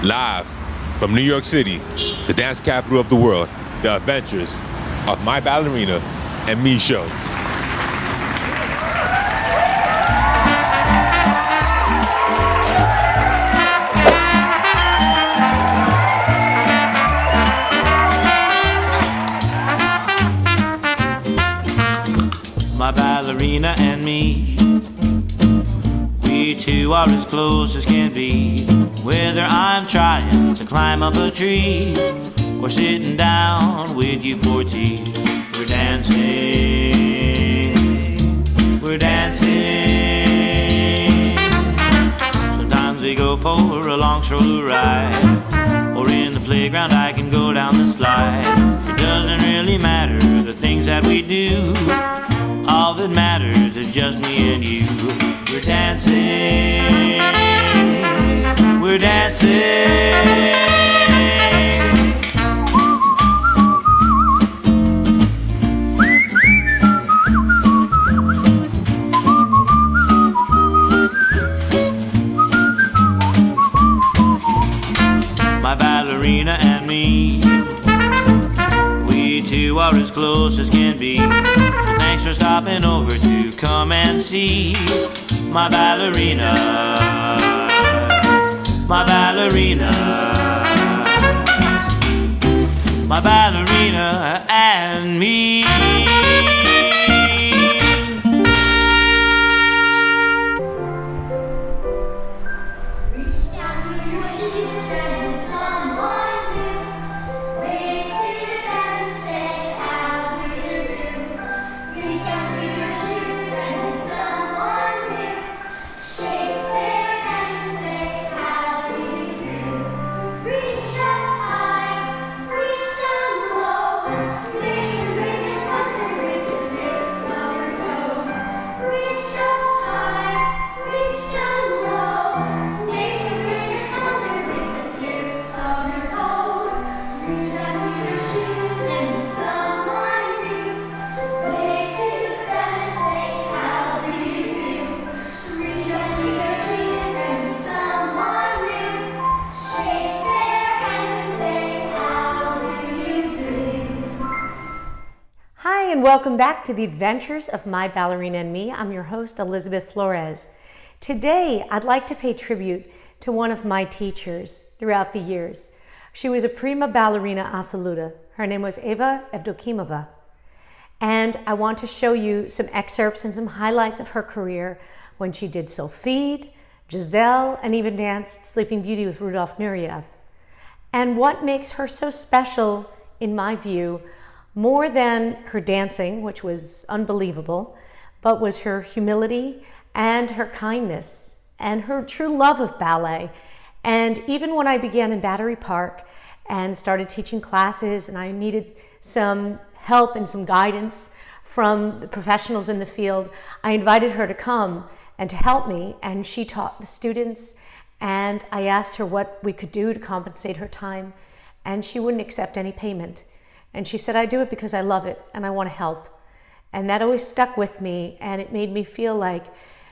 Live from New York City, the dance capital of the world, the adventures of My Ballerina and Me show. My ballerina and me, we two are as close as can be. Whether I'm trying to climb up a tree or sitting down with you for tea, we're dancing, we're dancing. Sometimes we go for a long stroller ride, or in the playground I can go down the slide. It doesn't really matter the things that we do. All that matters is just me and you. We're dancing, we're dancing. My ballerina and me, we two are as close as can be. Thanks for stopping over to come and see my ballerina, my ballerina, my ballerina and me. And welcome back to the adventures of My Ballerina and Me. I'm your host, Elizabeth Flores. Today, I'd like to pay tribute to one of my teachers throughout the years. She was a Prima Ballerina assoluta. Her name was Ava Abdul-Hakeem. And I want to show you some excerpts and some highlights of her career when she did Sylphide, Giselle, and even danced Sleeping Beauty with Rudolf Nureyev. And what makes her so special, in my view, more than her dancing, which was unbelievable, but was her humility and her kindness and her true love of ballet. And even when I began in Battery Park and started teaching classes and I needed some help and some guidance from the professionals in the field, I invited her to come and to help me, and she taught the students, and I asked her what we could do to compensate her time, and she wouldn't accept any payment. And she said, I do it because I love it and I want to help. And that always stuck with me, and it made me feel like,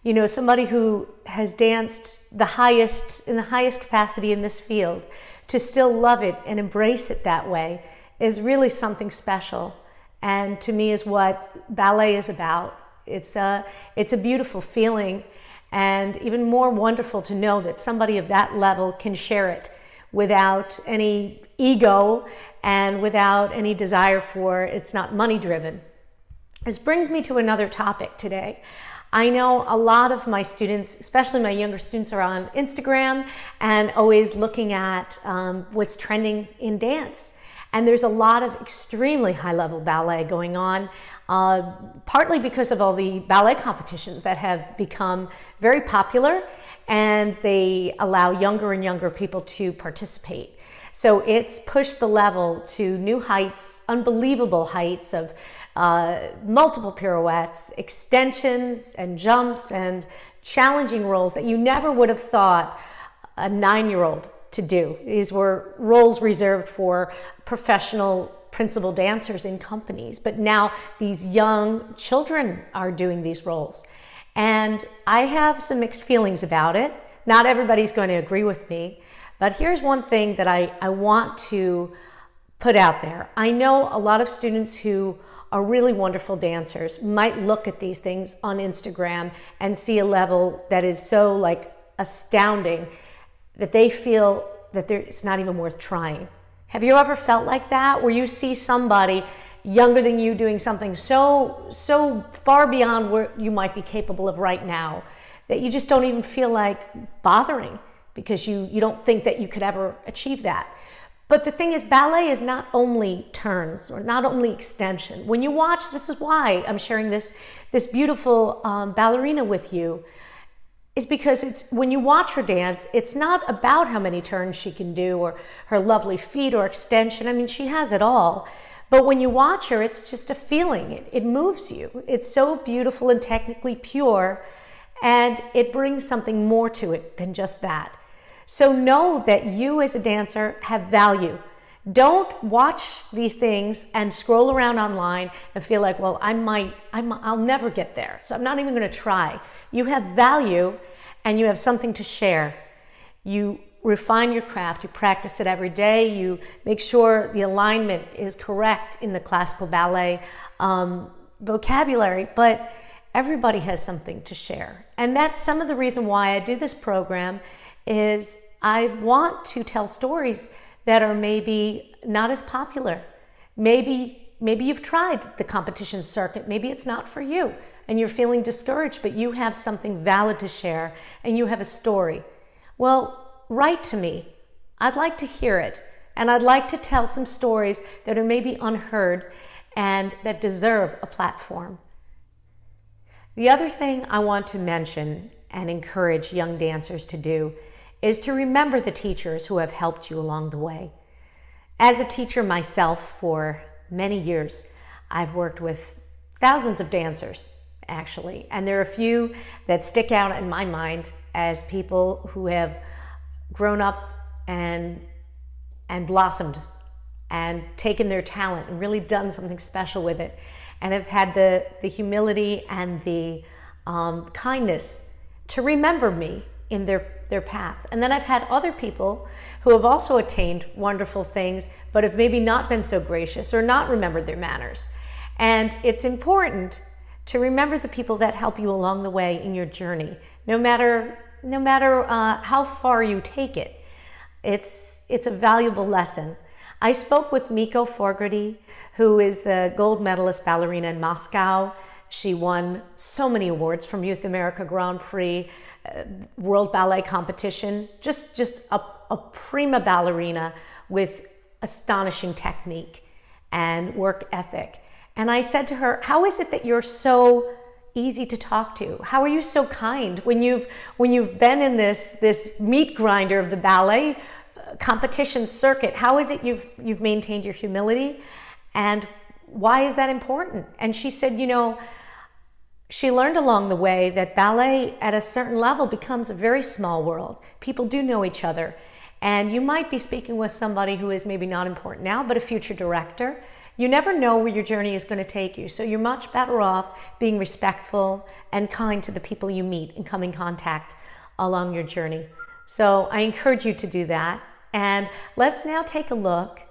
you know, somebody who has danced in the highest capacity in this field, to still love it and embrace it that way is really something special. And to me is what ballet is about. It's a beautiful feeling, and even more wonderful to know that somebody of that level can share it without any ego and without any desire for, it's not money driven. This brings me to another topic today. I know a lot of my students, especially my younger students, are on Instagram and always looking at what's trending in dance. And there's a lot of extremely high-level ballet going on, partly because of all the ballet competitions that have become very popular, and they allow younger and younger people to participate. So it's pushed the level to new heights, unbelievable heights of multiple pirouettes, extensions and jumps and challenging rolls that you never would have thought a 9-year-old to do. These were roles reserved for professional principal dancers in companies, but now these young children are doing these roles. And I have some mixed feelings about it. Not everybody's going to agree with me, but here's one thing that I want to put out there. I know a lot of students who are really wonderful dancers might look at these things on Instagram and see a level that is so like astounding that they feel that it's not even worth trying. Have you ever felt like that, where you see somebody younger than you doing something so far beyond where you might be capable of right now that you just don't even feel like bothering because you don't think that you could ever achieve that? But the thing is, ballet is not only turns or not only extension. When you watch, this is why I'm sharing this beautiful ballerina with you, is because it's when you watch her dance, it's not about how many turns she can do or her lovely feet or extension. I mean, she has it all. But when you watch her, it's just a feeling. It moves you. It's so beautiful and technically pure, and it brings something more to it than just that. So know that you as a dancer have value. Don't watch these things and scroll around online and feel like, well, I'll never get there, so I'm not even going to try. You have value and you have something to share. You refine your craft, you practice it every day, you make sure the alignment is correct in the classical ballet vocabulary, but everybody has something to share. And that's some of the reason why I do this program, is I want to tell stories that are maybe not as popular. Maybe you've tried the competition circuit, maybe it's not for you, and you're feeling discouraged, but you have something valid to share, and you have a story. Well, write to me. I'd like to hear it, and I'd like to tell some stories that are maybe unheard and that deserve a platform. The other thing I want to mention and encourage young dancers to do is to remember the teachers who have helped you along the way. As a teacher myself for many years, I've worked with thousands of dancers, actually, and there are a few that stick out in my mind as people who have grown up and blossomed and taken their talent and really done something special with it, and have had the humility and the kindness to remember me in their path. And then I've had other people who have also attained wonderful things, but have maybe not been so gracious or not remembered their manners. And it's important to remember the people that help you along the way in your journey, no matter how far you take it. It's a valuable lesson. I spoke with Miko Fogarty, who is the gold medalist ballerina in Moscow. She won so many awards, from Youth America Grand Prix, World Ballet Competition, just a prima ballerina with astonishing technique and work ethic. And I said to her, how is it that you're so easy to talk to? How are you so kind when you've been in this meat grinder of the ballet competition circuit? How is it you've maintained your humility, and why is that important? And she said, she learned along the way that ballet at a certain level becomes a very small world. People do know each other, and you might be speaking with somebody who is maybe not important now, but a future director. You never know where your journey is going to take you, so you're much better off being respectful and kind to the people you meet and come in contact along your journey. So I encourage you to do that. And let's now take a look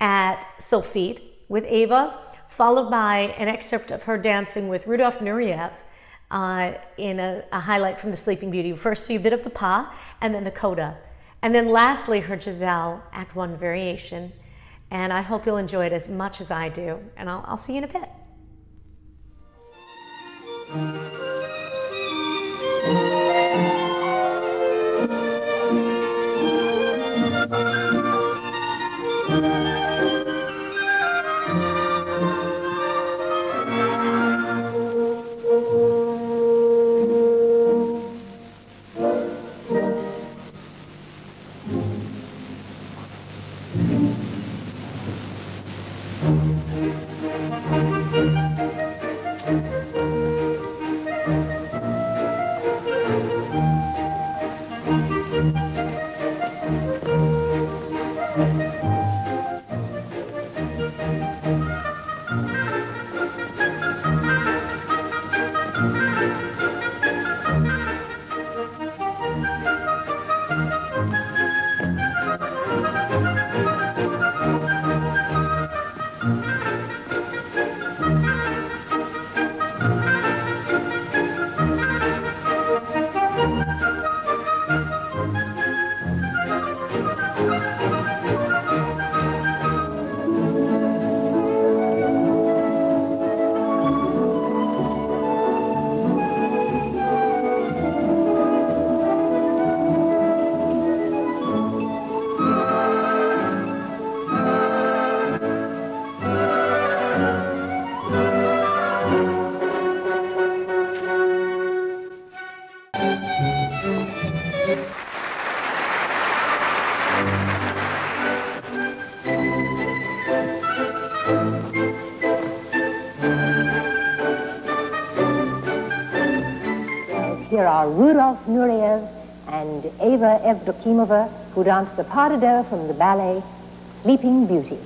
at Sulfite with Ava, followed by an excerpt of her dancing with Rudolf Nureyev in a highlight from the Sleeping Beauty. First, see a bit of the pas, and then the coda. And then lastly, her Giselle, Act 1 variation. And I hope you'll enjoy it as much as I do. And I'll see you in a bit. are Rudolf Nureyev and Ava Evdokimova, who danced the pas de deux from the ballet Sleeping Beauty.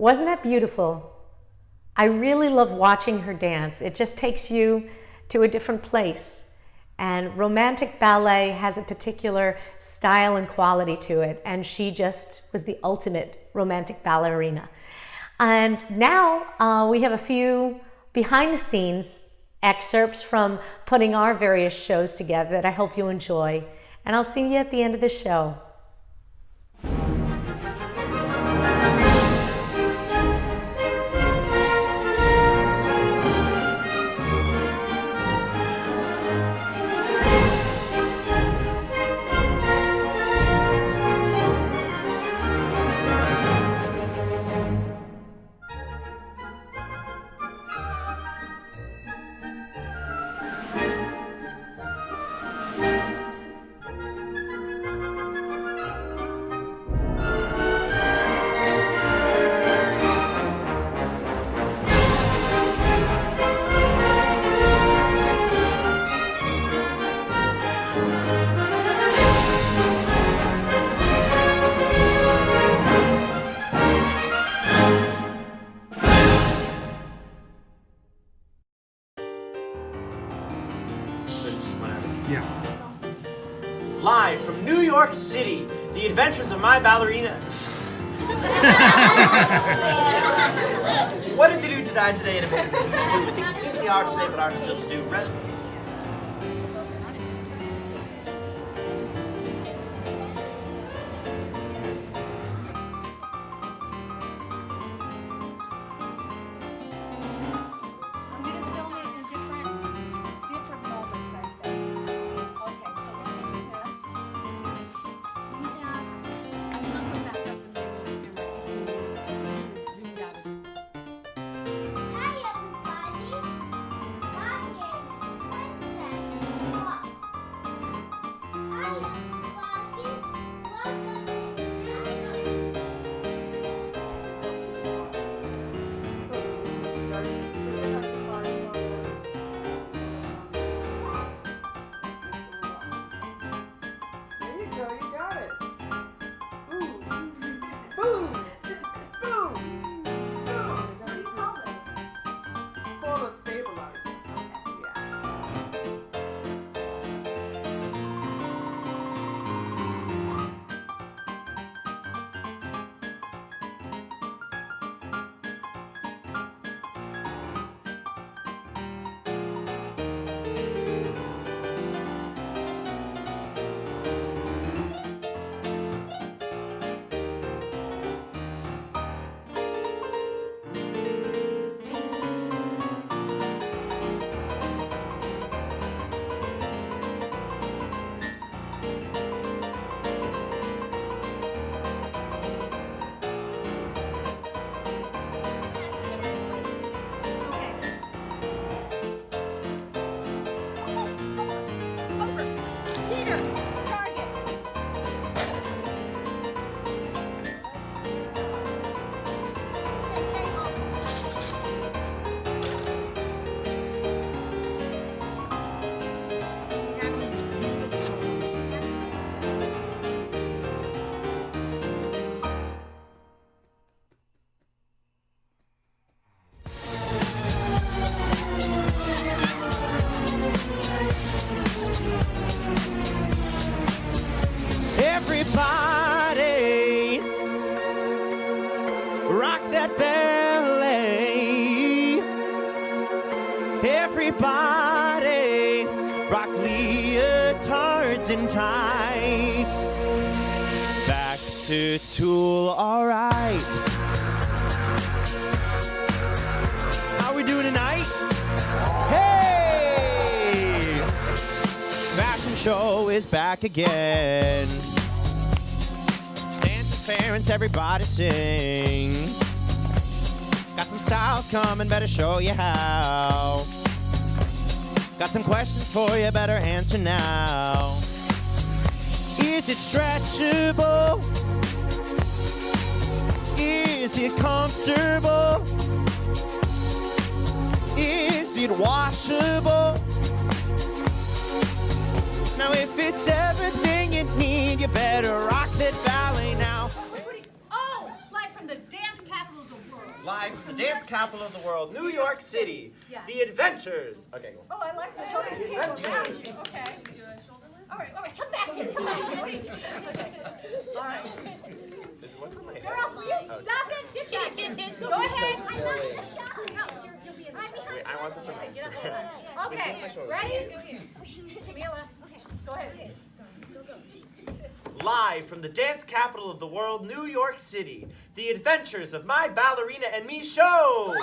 Wasn't that beautiful? I really love watching her dance. It just takes you to a different place. And romantic ballet has a particular style and quality to it, and she just was the ultimate romantic ballerina. And now we have a few behind the scenes excerpts from putting our various shows together that I hope you enjoy. And I'll see you at the end of the show. Live from New York City, the adventures of my ballerina. What did to do to die today in a moment to do with things distinctly hard to say but hard still to do. Everybody, rock that ballet. Everybody, rock leotards and tights. Back to Tool, all right. How we doing tonight? Hey! Fashion show is back again. Parents, everybody sing. Got some styles coming, better show you how. Got some questions for you, better answer now. Is it stretchable? Is it comfortable? Is it washable? Now if it's everything you need, you better rock that ballet now. Oh, live from the dance capital of the world. Live from the dance capital of the world, New York City. The Adventures. Okay, go. Oh, I like this. All these people around you. Okay. All right, come back here. Come back here. What are you doing? Okay. All right. What's on my head? Girls, will you stop it? Get back. Go ahead. I'm not in the shot. No, you'll be in the shot. Wait, I want this one. Okay, ready? Mila, go ahead. Live from the dance capital of the world, New York City. The Adventures of My Ballerina and Me show.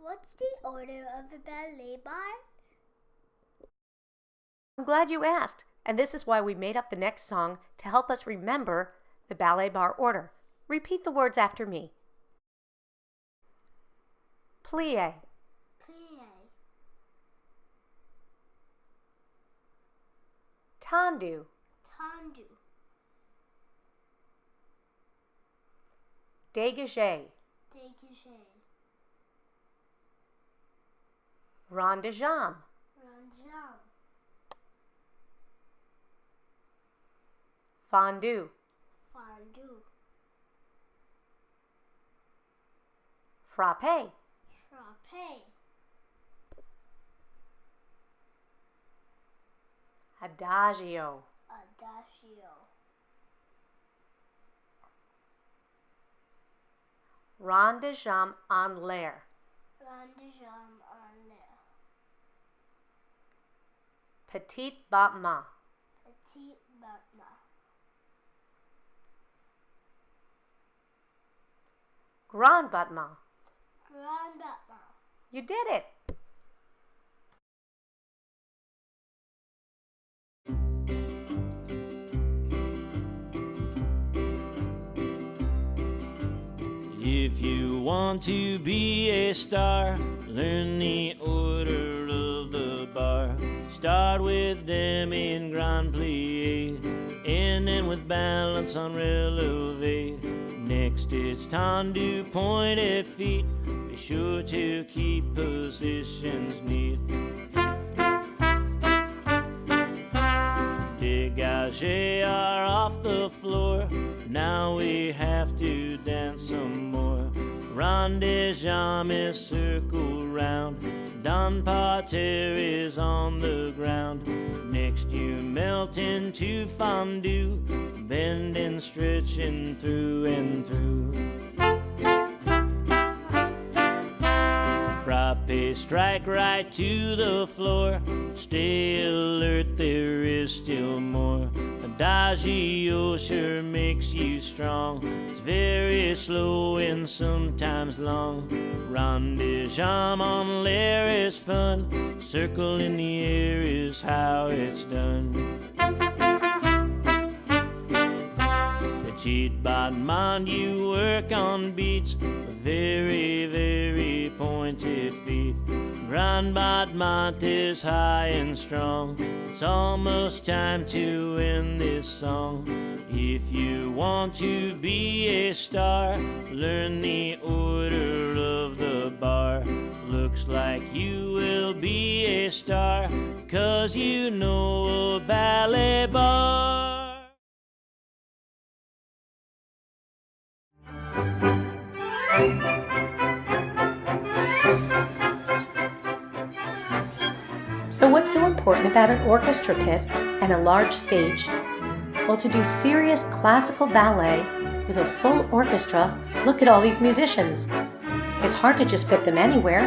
What's the order of the ballet bar? I'm glad you asked, and this is why we made up the next song to help us remember the ballet bar order. Repeat the words after me. Plie, Plie, tendu, tendu, dégagé, dégagé, rond de jambe, rond de jambe, fondu, fondu, frappé, frappé, adagio, adagio, rond de jambe en l'air, rond de jambe en l'air, petit battement, petit battement, grand battement. grand battement. You did it! If you want to be a star, learn the order of the bar. Start with them in grand plie, and then with balance on releve. Next it's tendu, pointed feet. Be sure to keep positions neat. Dégagé are off the floor. Now we have to dance some more. Rond de jambe, circle round. Don parterre is on the ground. Next you melt into fondue, bending, stretching through and through. Frappe, strike right to the floor. Stay alert, there is still more. Adagio sure makes you strong. It's very slow and sometimes long. Rond de jambe en l'air is fun. Circle in the air is how it's done. Petit battement, you work on beats. Very, very pointed feet. Grand battement is high and strong. It's almost time to end this song. If you want to be a star, learn the order of the bar. Looks like you will be a star, 'cause you know a ballet bar. So what's so important about an orchestra pit and a large stage? Well, to do serious classical ballet with a full orchestra, look at all these musicians. It's hard to just fit them anywhere.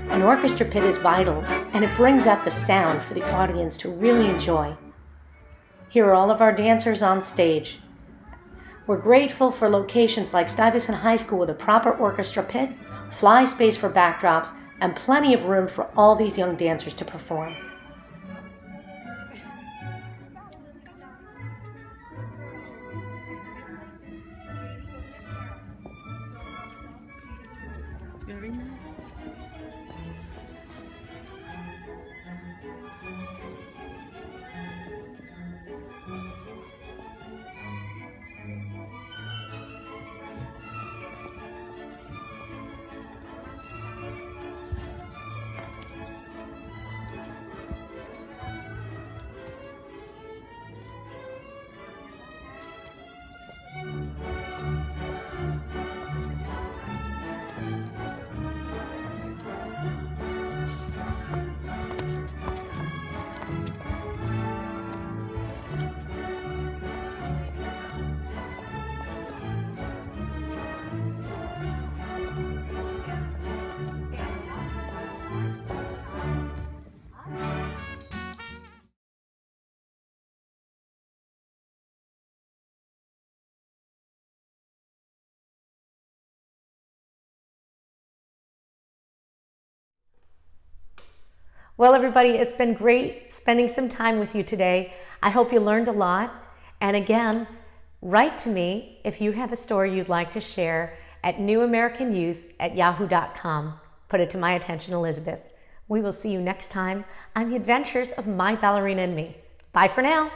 An orchestra pit is vital, and it brings out the sound for the audience to really enjoy. Here are all of our dancers on stage. We're grateful for locations like Stuyvesant High School with a proper orchestra pit, fly space for backdrops, and plenty of room for all these young dancers to perform. Well, everybody, it's been great spending some time with you today. I hope you learned a lot. And again, write to me if you have a story you'd like to share at newamericanyouth@yahoo.com. Put it to my attention, Elizabeth. We will see you next time on the adventures of My Ballerina and Me. Bye for now.